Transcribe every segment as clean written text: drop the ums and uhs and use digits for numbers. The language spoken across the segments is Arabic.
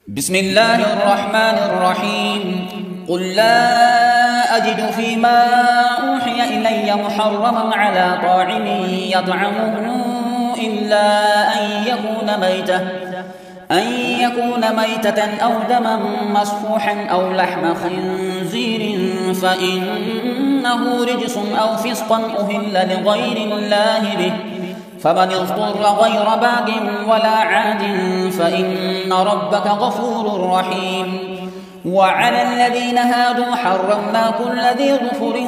بسم الله الرحمن الرحيم. قل لا أجد فيما أوحي إلي محرما على طاعم يطعمه إلا أن يكون ميتة أو دما مسفوحا أو لحم خنزير فإنه رجس أو فسقا أهل لغير الله به، فمن اضطر غير باغ ولا عاد فإن ربك غفور رحيم. وعلى الذين هادوا حرمنا كل ذي ظفر،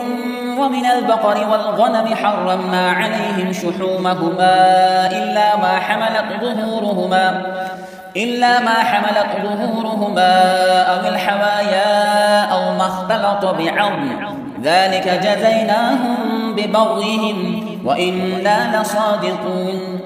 ومن البقر والغنم حرمنا عليهم شحومهما إلا ما حملت ظهورهما أو الحوايا أو ما اختلط بعظم، ذلك جزيناهم ببغيهم وإنا لصادقون.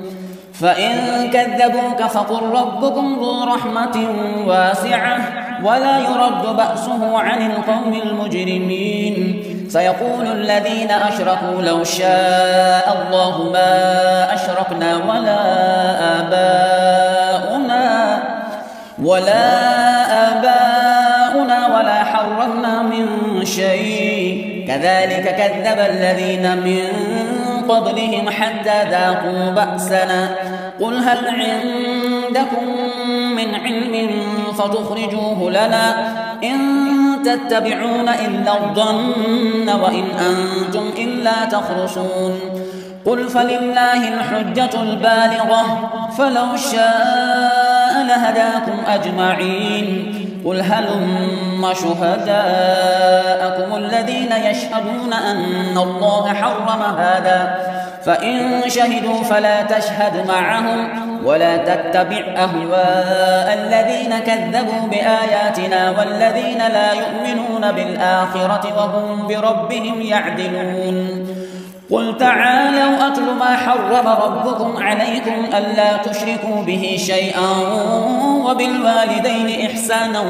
فإن كذبوك فقل ربكم ذو رحمة واسعة ولا يرد بأسه عن القوم المجرمين. سيقول الذين أشركوا لو شاء الله ما أشركنا ولا آباؤنا ولا حرمنا من شيء، كذلك كذب الذين من قبلهم حتى ذاقوا بأسنا. قل هل عندكم من علم فتخرجوه لنا؟ إن تتبعون إلا الظن وإن أنتم إلا تخرصون. قل فلله الحجة البالغة فلو شاء لهداكم أجمعين. قل هلم شهداءكم الذين يشهدون أن الله حرم هذا، فإن شهدوا فلا تشهد معهم ولا تتبع أهواء الذين كذبوا بآياتنا والذين لا يؤمنون بالآخرة وهم بربهم يعدلون. قل تعالوا أتل ما حرم ربكم عليكم ألا تشركوا به شيئا وبالوالدين إحسانا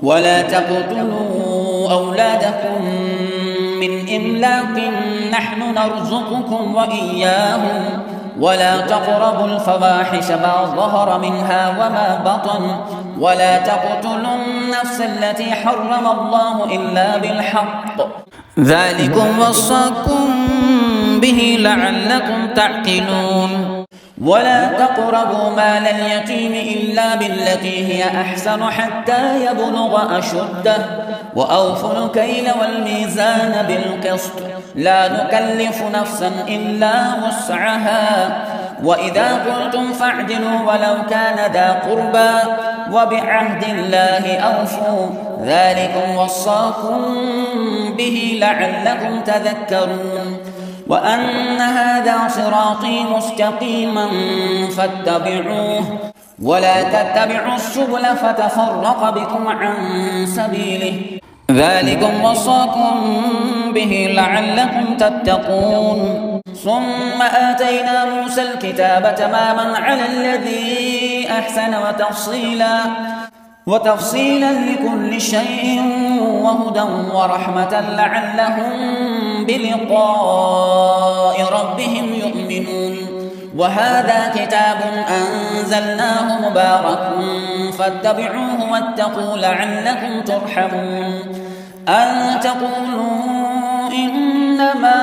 ولا تقتلوا أولادكم من إملاق نحن نرزقكم وإياهم ولا تقربوا الفواحش ما ظهر منها وما بطن ولا تقتلوا النفس التي حرم الله إلا بالحق، ذلكم وصاكم به لعلكم تعقلون. ولا تقربوا مال اليتيم إلا بالتي هي أحسن حتى يبلغ أشده، وأوفوا الكيل والميزان بالقسط، لا نكلف نفسا إلا وسعها، وإذا قلتم فاعدلوا ولو كان ذا قربى، وبعهد الله أوفوا، ذلكم وصاكم به لعلكم تذكرون. وأن هذا صراطي مستقيما فاتبعوه ولا تتبعوا السبل فتفرق بكم عن سبيله، ذلكم وصاكم به لعلكم تتقون. ثم آتينا موسى الكتاب تماما على الذي أحسن وتفصيلا لكل شيء وهدى ورحمة لعلهم بلقاء ربهم يؤمنون. وهذا كتاب أنزلناه مبارك فاتبعوه واتقوا لعلكم ترحمون. أن تقولوا إنما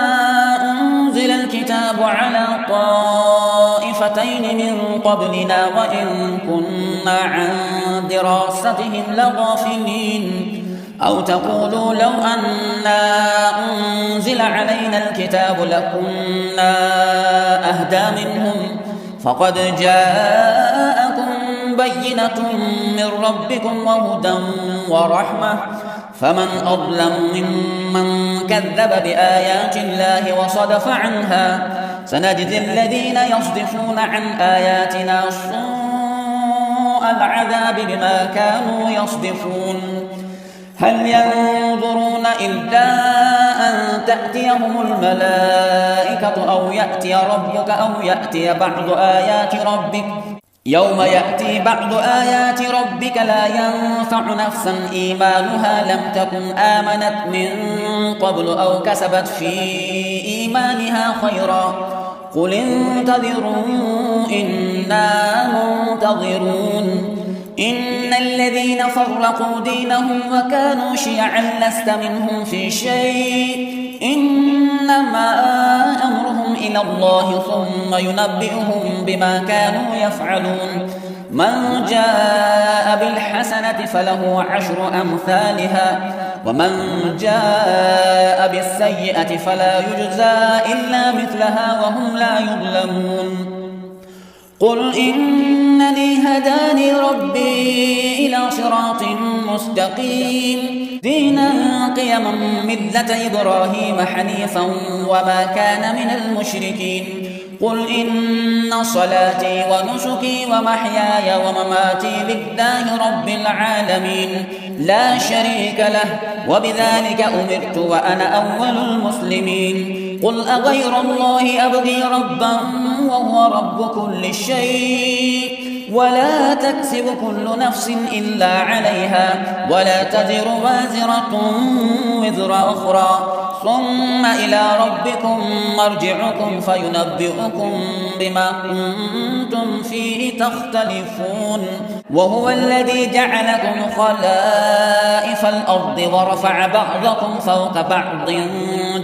أنزل الكتاب على طائفتين من قبلنا وإن كنا عن دراستهم لغافلين، أو تقولوا لو أنا أنزل علينا الكتاب لكنا أهدى منهم، فقد جاءكم بينة من ربكم وهدى ورحمة، فمن أظلم ممن كذب بآيات الله وصدف عنها. سنجزي الذين يصدفون عن آياتنا سوء العذاب بما كانوا يصدفون. هل ينظرون إلا أن تأتيهم الملائكة أو يأتي ربك أو يأتي بعض آيات ربك؟ يوم يأتي بعض آيات ربك لا ينفع نفسا إيمانها لم تكن آمنت من قبل أو كسبت في إيمانها خيرا، قل انتظروا إنا منتظرون إن الذين فرقوا دينهم وكانوا شيعا لست منهم في شيء إنما أمرهم إلى الله ثم ينبئهم بما كانوا يفعلون من جاء بالحسنة فله 10 أمثالها ومن جاء بالسيئة فلا يجزى إلا مثلها وهم لا يظلمون قل إنني هداني ربي إلى صراط مستقيم دينا قيما ملة إبراهيم حنيفا وما كان من المشركين قل إن صلاتي ونسكي ومحياي ومماتي لله رب العالمين لا شريك له وبذلك أمرت وأنا أول المسلمين قل أغير الله أبغي ربا وهو رب كل شيء ولا تكسب كل نفس إلا عليها ولا تزر وازرة وزر أخرى ثم إلى ربكم مرجعكم فينبئكم بما كنتم فيه تختلفون وهو الذي جعلكم خلائف الأرض ورفع بعضكم فوق بعض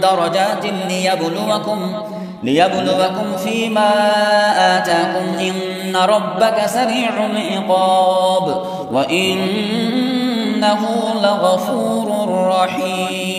درجات ليبلوكم فيما آتاكم إن ربك سريع العقاب وإنه لغفور رحيم